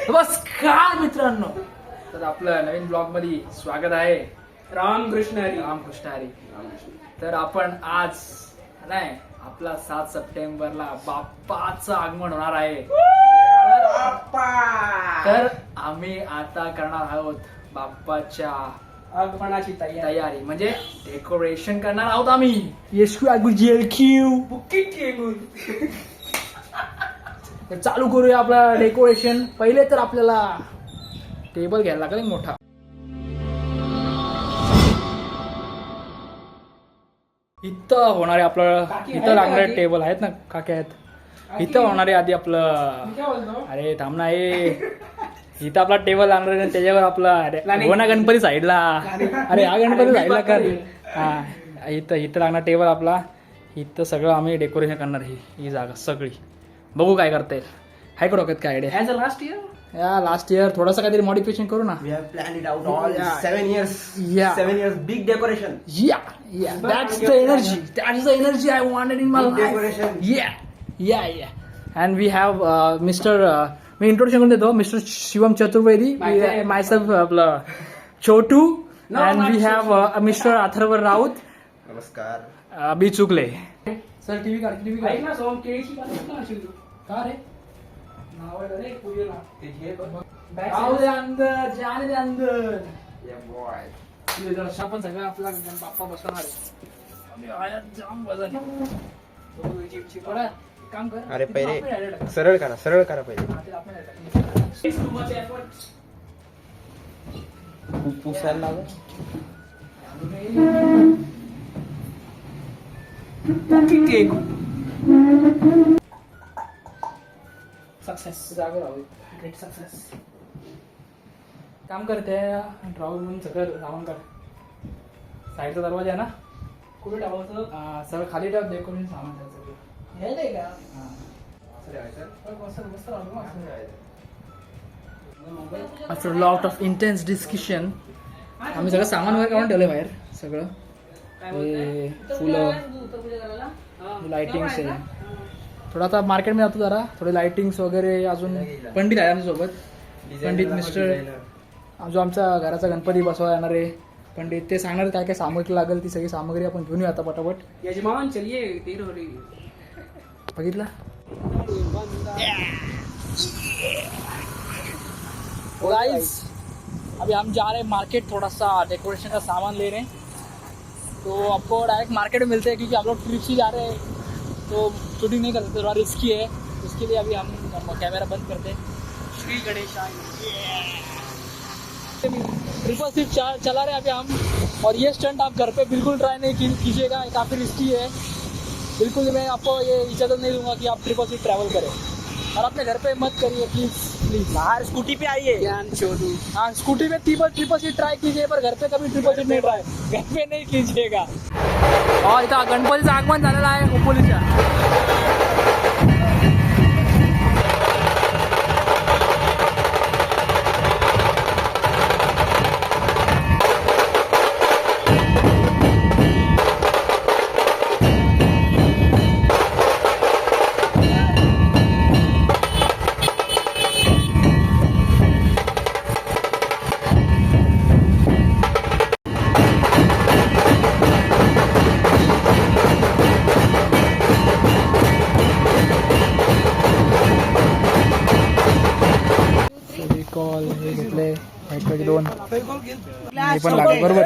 नमस्कार मित्रांनो, तर आपलं नवीन ब्लॉग मध्ये स्वागत आहे. रामकृष्ण हरी. रामकृष्ण हरी. तर आपण आज नाही, आपला 7 सप्टेंबरला बाप्पाचं आगमन होणार आहे. तर आम्ही आता करणार आहोत बाप्पाच्या आगमनाची तयारी, म्हणजे डेकोरेशन करणार आहोत आम्ही. येशू बुकिंग केलं. तर चालू करूया आपलं डेकोरेशन. पहिले तर आपल्याला टेबल घ्यायला लागेल मोठा. इथं होणारे आपलं इथं लागणारे टेबल आहेत ना, काके आहेत. इथं होणारे आधी आपलं, अरे थांब ना, इथं आपला टेबल लागणार आहे, त्याच्यावर आपला हो ना गणपती साईडला. अरे हा गणपती साईडला कर. हा इथं लागणार टेबल आपला. इथं सगळं आम्ही डेकोरेशन करणार. ही जागा सगळी बघू काय करता येईल. हाय डोक्यात काय idea? As a last year, last year थोडासा काहीतरी मॉडिफिकेशन करू ना. We have planned it out all 7 years. Yeah. 7 years, big decoration. Yeah, that's the energy. That's the energy I wanted in my Big life. decoration. Yeah. And we have Mr. Me introduction करून देतो. Mister Shivam Chaturvedi, myself आपलं छोटू, and we have mister Atharva Raut, नमस्कार. बी चुकले. Sir TV काढ. ऐक ना सोम, केळीची पानं कुठं आणशील तू? का रे? नाव आहे रे पूजेला. जाऊ दे अंदर, जाने दे अंदर. Yeah, boy. आपण सगळं आपला बाप्पा बसवणार आहे. आम्ही आयात जाम वजन आहे. थोडा काम कर. अरे तिथून आपण पहिले direct सरळ करा पहिले. हा, ते आपण direct. It's too much effort. पुसायला लावा. Buking cake. सक्सेस जागा राहू. Great success. काम करते राहुल म्हणून सगळं रावण कर. साईडचा दरवाजा आहे ना, कुठे टाकायचं? सगळं खाली टाक. डेकोरेशन सामान आहे सगळं. हे नाही का? After lot of intense discussion आम्ही सगळं सामान वगैरे काढून ठेवलंय बाहेर. सगळं हे फुलं, लाइटिंग्स आहे. थोडा आता मार्केटमध्ये जातो जरा, थोडे लाइटिंग्स वगैरे. अजून पंडित आहे आमच्यासोबत, पंडित मिस्टर, जो आमचा घराचा गणपती बसवा येणार आहे पंडित. ते सांगणार काय काय सामग्री लागेल, ती सगळी सामग्री आपण घेऊन येऊ आता पटापट. यजमान चलिए, देर हो रही है. बघितला. गाइस अभी हम जा रहे हैं मार्केट, थोड़ा सा डेकोरेशन का सामान ले रहे हैं. तो आपको डायरेक्ट मार्केट में मिलते हैं, क्योंकि आप लोग ट्रिप से जा रहे हैं तो शूटिंग नहीं कर सकते, थोड़ा रिस्की है. इसके लिए अभी हम कैमरा बंद करते हैं. श्री गणेश ट्रिपल सीट चला रहे हैं अभी हम. और ये स्टंट आप घर पे बिल्कुल ट्राई नहीं कीजिएगा, काफ़ी रिस्की है. बिल्कुल मैं आपको ये इजाज़त नहीं दूंगा कि आप ट्रिपल सीट ट्रैवल करें, और अपने घर पे मत करिए प्लीज. बाहर स्कूटी पे आइए. हाँ, स्कूटी पे ट्रिपल सीट ट्राई कीजिए, पर घर पे कभी ट्रिपल सीट नहीं ट्राई, घर पे नहीं कीजिएगा. और इथं गणपतीचं आगमन झालेलं आहे खोपोलीच्या. हे घेतले व्हाईट दोन, हे पण लागले. बरोबर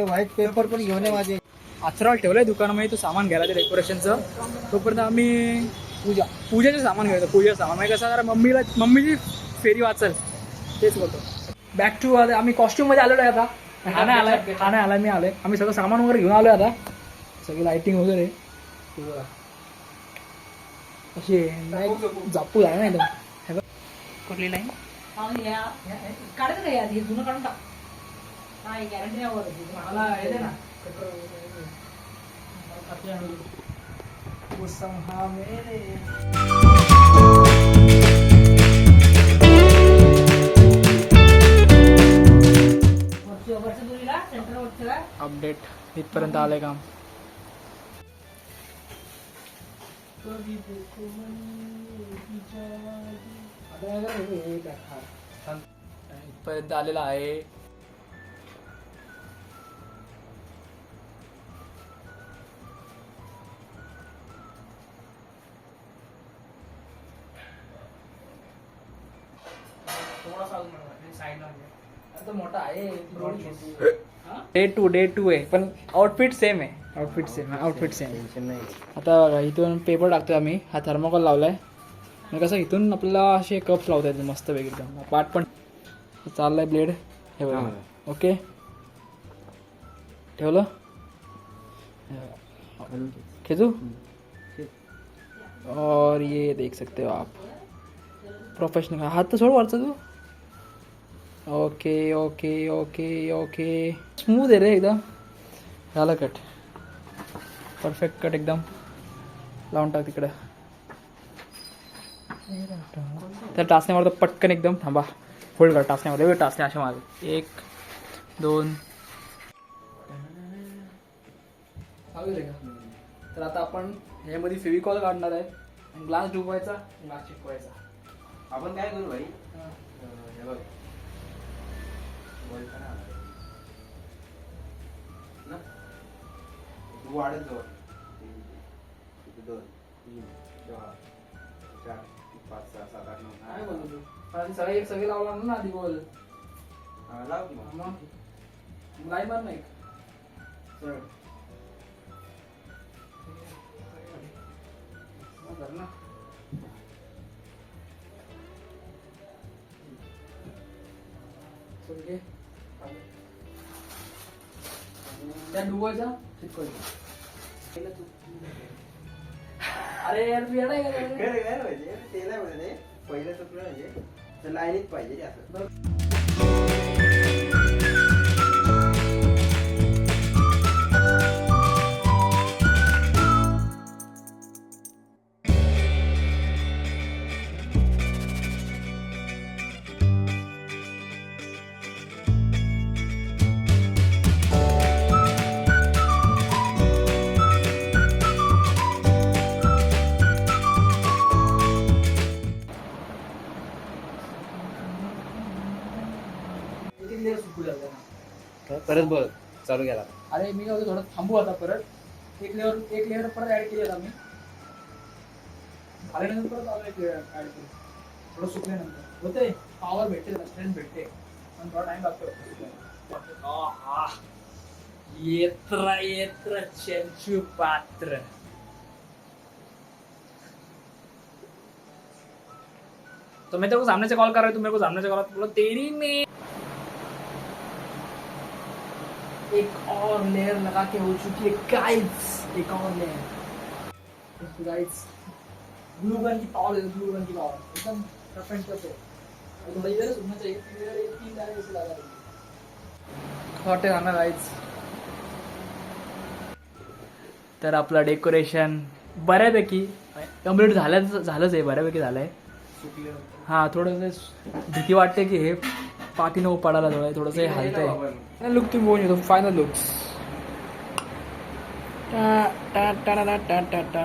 व्हाईट पेपर पण घेऊन माझे. अथराल ठेवलंय दुकानामध्ये तो सामान घ्यायला, ते डेकोरेशनचं. तोपर्यंत आम्ही पूजेचं सामान घ्यायचं. पूजेचं सामान म्हणजे कसं, जरा मम्मीची फेरी वाचल, तेच बोलतो. बॅक टू आम्ही कॉस्ट्युम मध्ये आलेलो आहे आता. ठाणे आलाय मी आलोय. आम्ही सगळं सामान वगैरे घेऊन आलोय आता, सगळी लाइटिंग वगैरे अशी जापू झाला नाही. कुठली लाईन काढायचं काय आधी? जुनं काढून टाक. हा, गॅरंटी नाही मला येते ना. अपडेट इथपर्यंत आलंय काम. कभी देखो मन आता काय करायचं? हे काय? हा, छान. इथपर्यंत आलेला आहे. थोडासा साईडला आता मोठा आहे. डे टू आहे पण आउटफिट सेम आहे. Outfit same. टेन्शन नाही. आता बघा इथून पेपर टाकतोय आम्ही. हा थर्मोकॉल लावलाय. मग कसं इथून आपल्याला असे कप्स लावता येतील मस्त पैकी एकदम. पार्ट पण चाललाय ब्लेड. हे बघा. ओके ठेवलं. खींचू. और ये देख सकते हो आप प्रोफेशनल. हाथ तो छोड़ वरचा तू. Okay okay okay okay smooth आहे रे एकदम. झालं कट. परफेक्ट कट एकदम. लावून टाक तिकडं. त्या टाचण्यावर तर पटकन एकदम. थांबा होल्ड कर. टाचण्यामध्ये टाचण्या अशा मागे 1 2 चालेल का. तर आता आपण ह्यामध्ये फेविकॉल काढणार आहे आणि ग्लास डुबवायचा, ग्लास चिपकवायचा. आपण काय करू भाई, हे बघ बोलता ना तू वाढत जाऊ. 2 3 4 5 6 7 8 9. काय बोलतो तू? पण सगळे लावला ना आधी बोल. लाव की मग. मग लाईन मार नाही सरळ. ना त्या डुबायचा चिपकवायचा. अरे यार तू येणार आहे का? काय पाहिजे ते नाही म्हणजे पहिलं चुकलं म्हणजे तर लाईनीत पाहिजे असं. परत बोल चालू केला. अरे मी काय थोडं थांबू आता. परत एक लेअर परत ऍड केली आता मी. आल्यानंतर परत अजून एक लेअर ऍड करू. थोडं सुकल्यानंतर होते. पॉवर भेटते, स्ट्रेंथ भेटते पण थोडा टाइम लागतो. येत्र चंचू पात्र. तो मैं तेरे को सामने से कॉल कर रहा हूँ, तुम मेरे को सामने से कॉल बोलो तेरी में एक और लेयर लगा के हो चुकी है गाइस. एक और लेयर गाइस. ग्लू गन की पावर है. ग्लू गन की पावर एकदम रफ एंड टफ है. थोड़ा इधर सुनना चाहिए. 3 डायरेक्ट ऐसे लगा देंगे. हॉट है ना गाइस. तर आपलं डेकोरेशन बऱ्यापैकी कम्प्लीट झालंच आहे. बऱ्यापैकी झालंय. हां थोडंसं भीती वाटते की हे पाठी नको पडायला. थोडंसं हलतंय. लुक तुम्ही बघून येतो. Final looks. टा टा टा टा टा टा टा.